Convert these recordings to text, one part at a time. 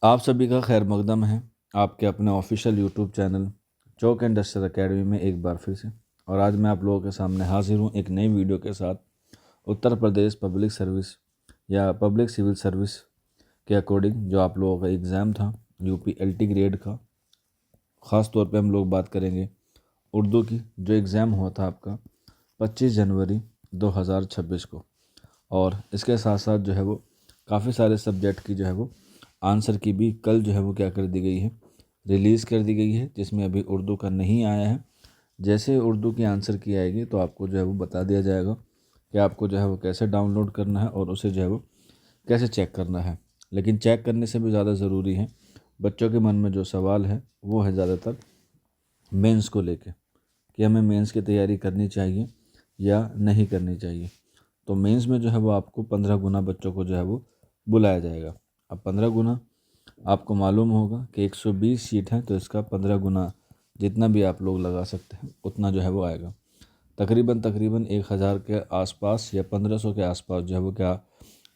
आप सभी का खैर मकदम है आपके अपने ऑफिशियल यूट्यूब चैनल चौक इंडस्ट्रियल एकेडमी में एक बार फिर से। और आज मैं आप लोगों के सामने हाजिर हूँ एक नई वीडियो के साथ। उत्तर प्रदेश पब्लिक सर्विस या पब्लिक सिविल सर्विस के अकॉर्डिंग जो आप लोगों का एग्ज़ाम था यूपी एलटी ग्रेड का, ख़ास तौर पे हम लोग बात करेंगे उर्दू की। जो एग्ज़ाम हुआ था आपका 25 जनवरी 2026 को, और इसके साथ साथ जो है वो काफ़ी सारे सब्जेक्ट की जो है वो आंसर की भी कल जो है वो क्या कर दी गई है, रिलीज़ कर दी गई है, जिसमें अभी उर्दू का नहीं आया है। जैसे उर्दू की आंसर की आएगी तो आपको जो है वो बता दिया जाएगा कि आपको जो है वो कैसे डाउनलोड करना है और उसे जो है वो कैसे चेक करना है। लेकिन चेक करने से भी ज़्यादा ज़रूरी है, बच्चों के मन में जो सवाल है वो है ज़्यादातर मेंस को लेके कि हमें मेंस की तैयारी करनी चाहिए या नहीं करनी चाहिए। तो मेंस में जो है वो आपको 15 गुना बच्चों को जो है वो बुलाया जाएगा। अब 15 गुना आपको मालूम होगा कि 120 सीट है, तो इसका 15 गुना जितना भी आप लोग लगा सकते हैं उतना जो है वो आएगा। तकरीबन 1000 के आसपास या 1500 के आसपास जो है वो क्या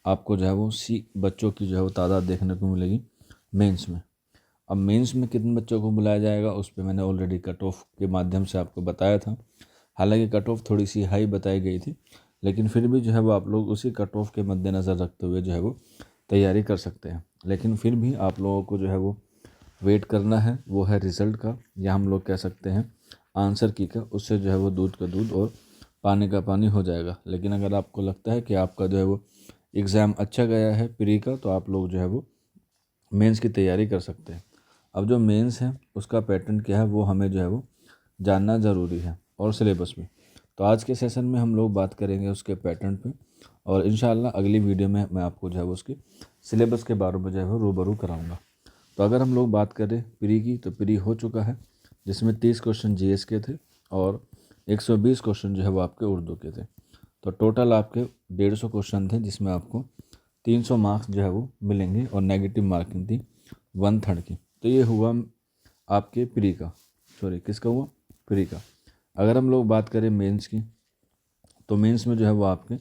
आपको जो है वो बच्चों की जो है वो तादाद देखने को मिलेगी मेंस में। अब मेंस में कितने बच्चों को बुलाया जाएगा उस पर मैंने ऑलरेडी कट ऑफ के माध्यम से आपको बताया था। हालांकि कट ऑफ थोड़ी सी हाई बताई गई थी, लेकिन फिर भी जो है वो आप लोग उसी कट ऑफ के मद्देनज़र रखते हुए जो है वो तैयारी कर सकते हैं। लेकिन फिर भी आप लोगों को जो है वो वेट करना है, वो है रिज़ल्ट का, या हम लोग कह सकते हैं आंसर की का। उससे जो है वो दूध का दूध और पानी का पानी हो जाएगा। लेकिन अगर आपको लगता है कि आपका जो है वो एग्ज़ाम अच्छा गया है प्री का, तो आप लोग जो है वो मेंस की तैयारी कर सकते हैं। अब जो मेंस है उसका पैटर्न क्या है वो हमें जो है वो जानना ज़रूरी है, और सिलेबस भी। तो आज के सेशन में हम लोग बात करेंगे उसके पैटर्न पे, और इंशाल्लाह अगली वीडियो में मैं आपको जो है वो उसकी सिलेबस के बारे में जो है वो रूबरू कराऊंगा। तो अगर हम लोग बात करें प्री की, तो प्री हो चुका है, जिसमें 30 क्वेश्चन जीएस के थे और 120 क्वेश्चन जो है वो आपके उर्दू के थे। तो टोटल आपके 150 क्वेश्चन थे, जिसमें आपको 300 मार्क्स जो है वो मिलेंगे, और नेगेटिव मार्किंग थी 1/3 की। तो ये हुआ आपके प्री का, सॉरी किसका हुआ, प्री का। अगर हम लोग बात करें मेंस की, तो मेंस में जो है वो आपके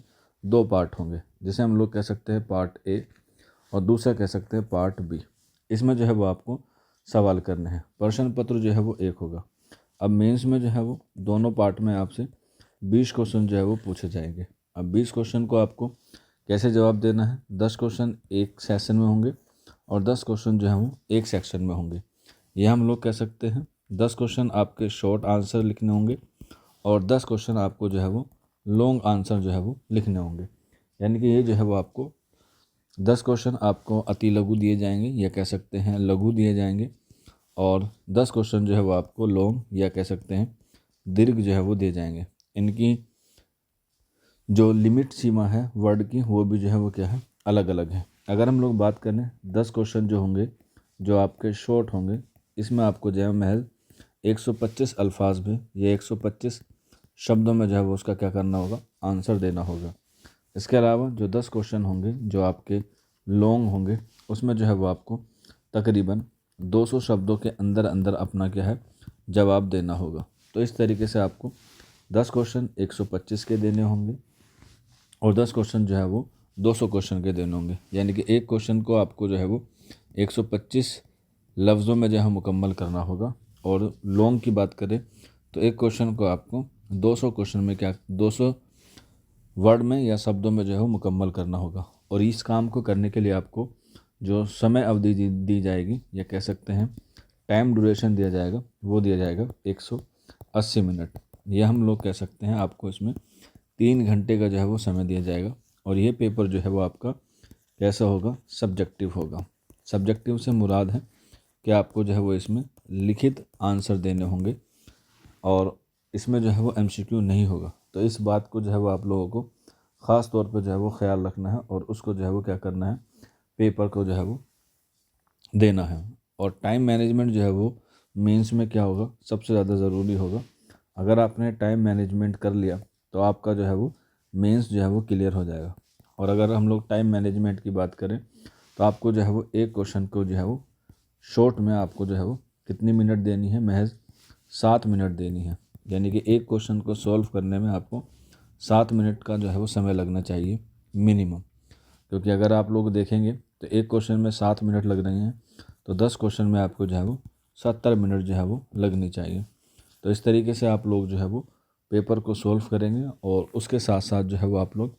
2 पार्ट होंगे, जिसे हम लोग कह सकते हैं पार्ट ए और दूसरा कह सकते हैं पार्ट बी। इसमें जो है वो आपको सवाल करने हैं। प्रश्न पत्र जो है वो एक होगा। अब मेंस में जो है वो दोनों पार्ट में आपसे 20 क्वेश्चन जो है वो पूछे जाएंगे। अब 20 क्वेश्चन को आपको कैसे जवाब देना है, 10 क्वेश्चन एक सेशन में होंगे और 10 क्वेश्चन जो है वो एक सेक्शन में होंगे। यह हम लोग कह सकते हैं 10 क्वेश्चन आपके शॉर्ट आंसर लिखने होंगे और 10 क्वेश्चन आपको जो है वो लॉन्ग आंसर जो है वो लिखने होंगे। यानी कि ये जो है वो आपको 10 क्वेश्चन आपको अति लघु दिए जाएंगे, या कह सकते हैं लघु दिए जाएंगे, और 10 क्वेश्चन जो है वो आपको लॉन्ग या कह सकते हैं दीर्घ जो है वो दिए जाएंगे। इनकी जो लिमिट सीमा है वर्ड की, वो भी जो है वो क्या है, अलग अलग है। अगर हम लोग बात करें 10 क्वेश्चन जो होंगे जो आपके शॉर्ट होंगे, इसमें आपको जो है महज 125 अल्फाज में या 125 शब्दों में जो है वो उसका क्या करना होगा, आंसर देना होगा। इसके अलावा जो 10 क्वेश्चन होंगे जो आपके लॉन्ग होंगे, उसमें जो है वो आपको तकरीबन 200 शब्दों के अंदर अंदर अपना क्या है जवाब देना होगा। तो इस तरीके से आपको 10 क्वेश्चन 125 के देने होंगे और 10 क्वेश्चन जो है वो 200 क्वेश्चन के देने होंगे। यानी कि एक क्वेश्चन को आपको जो है वो 125 लफ्ज़ों में जो है मुकम्मल करना होगा। और लॉन्ग की बात करें तो एक क्वेश्चन को आपको 200 क्वेश्चन में क्या 200 वर्ड में या शब्दों में जो है वो मुकम्मल करना होगा। और इस काम को करने के लिए आपको जो समय अवधि दी जाएगी, या कह सकते हैं टाइम ड्यूरेशन दिया जाएगा, वो दिया जाएगा 180 मिनट। यह हम लोग कह सकते हैं आपको इसमें 3 घंटे का जो है वो समय दिया जाएगा। और ये पेपर जो है वो आपका कैसा होगा, सब्जेक्टिव होगा। सब्जेक्टिव से मुराद है कि आपको जो है वो इसमें लिखित आंसर देने होंगे, और इसमें जो है वो एमसीक्यू नहीं होगा। तो इस बात को जो है वो आप लोगों को ख़ास तौर पर जो है वो ख्याल रखना है, और उसको जो है वो क्या करना है, पेपर को जो है वो देना है। और टाइम मैनेजमेंट जो है वो मेंस में क्या होगा, सबसे ज़्यादा ज़रूरी होगा। अगर आपने टाइम मैनेजमेंट कर लिया तो आपका जो है वो मेंस जो है वो क्लियर हो जाएगा। और अगर हम लोग टाइम मैनेजमेंट की बात करें तो आपको जो है वो एक क्वेश्चन को जो है वो शॉर्ट में आपको जो है वो कितनी मिनट देनी है, महज 7 मिनट देनी है। यानी कि एक क्वेश्चन को सॉल्व करने में आपको 7 मिनट का जो है वो समय लगना चाहिए मिनिमम। क्योंकि अगर आप लोग देखेंगे तो एक क्वेश्चन में 7 मिनट लग रहे हैं, तो 10 क्वेश्चन में आपको जो है वो 70 मिनट जो है वो लगनी चाहिए। तो इस तरीके से आप लोग जो है वो पेपर को सोल्व करेंगे और उसके साथ साथ जो है वो आप लोग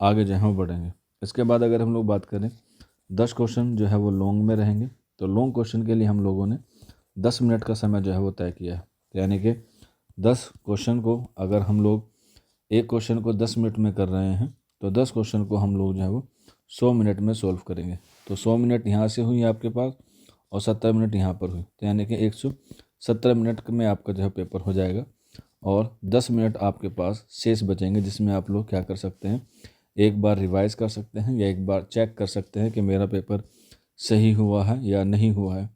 आगे जो है वो बढ़ेंगे। इसके बाद अगर हम लोग बात करें 10 क्वेश्चन जो है वो लॉन्ग में रहेंगे, तो लॉन्ग क्वेश्चन के लिए हम लोगों ने 10 मिनट का समय जो है वो तय किया है। यानी कि 10 क्वेश्चन को अगर हम लोग एक क्वेश्चन को 10 मिनट में कर रहे हैं, तो 10 क्वेश्चन को हम लोग जो है वो 100 मिनट में सोल्व करेंगे। तो 100 मिनट यहाँ से हुई आपके पास और 70 मिनट यहाँ पर हुई, तो यानी कि 170 मिनट में आपका जो है पेपर हो जाएगा और 10 मिनट आपके पास शेष बचेंगे, जिसमें आप लोग क्या कर सकते हैं, एक बार रिवाइज़ कर सकते हैं या एक बार चेक कर सकते हैं कि मेरा पेपर सही हुआ है या नहीं हुआ है।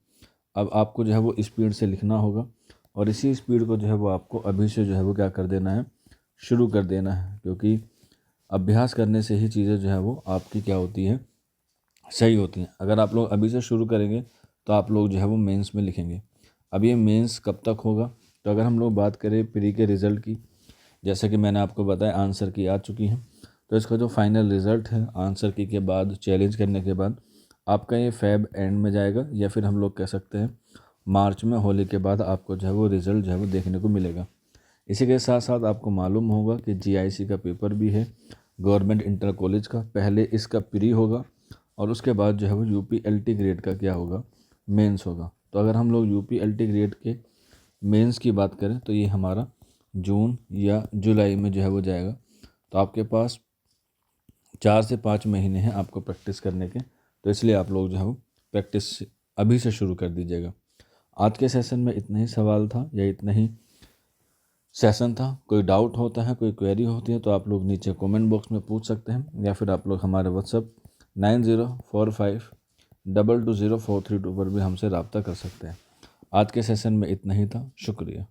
अब आपको जो है वो स्पीड से लिखना होगा और इसी स्पीड को जो है वो आपको अभी से जो है वो क्या कर देना है, शुरू कर देना है, क्योंकि अभ्यास करने से ही चीज़ें जो है वो आपकी क्या होती हैं, सही होती हैं। अगर आप लोग अभी से शुरू करेंगे तो आप लोग जो है वो मेंस में लिखेंगे। अब ये मेंस कब तक होगा, तो अगर हम लोग बात करें प्री के रिज़ल्ट की, जैसे कि मैंने आपको बताया आंसर की आ चुकी हैं, तो इसका जो फाइनल रिज़ल्ट है आंसर की के बाद चैलेंज करने के बाद आपका ये फेब एंड में जाएगा, या फिर हम लोग कह सकते हैं मार्च में होली के बाद आपको जो है वो रिज़ल्ट जो है वो देखने को मिलेगा। इसी के साथ साथ आपको मालूम होगा कि जीआईसी का पेपर भी है गवर्नमेंट इंटर कॉलेज का। पहले इसका प्री होगा और उसके बाद जो है वो यूपीएलटी ग्रेड का क्या होगा, मेंस होगा। तो अगर हम लोग यूपीएलटी ग्रेड के मेंस की बात करें तो ये हमारा जून या जुलाई में जो है वो जाएगा। तो आपके पास 4 से 5 महीने हैं आपको प्रैक्टिस करने के, तो इसलिए आप लोग जो है वो प्रैक्टिस अभी से शुरू कर दीजिएगा। आज के सेशन में इतना ही सवाल था या इतना ही सेशन था। कोई डाउट होता है, कोई क्वेरी होती है तो आप लोग नीचे कमेंट बॉक्स में पूछ सकते हैं, या फिर आप लोग हमारे व्हाट्सअप 9045220432 पर भी हमसे रब्ता कर सकते हैं। आज के सेशन में इतना ही था। शुक्रिया।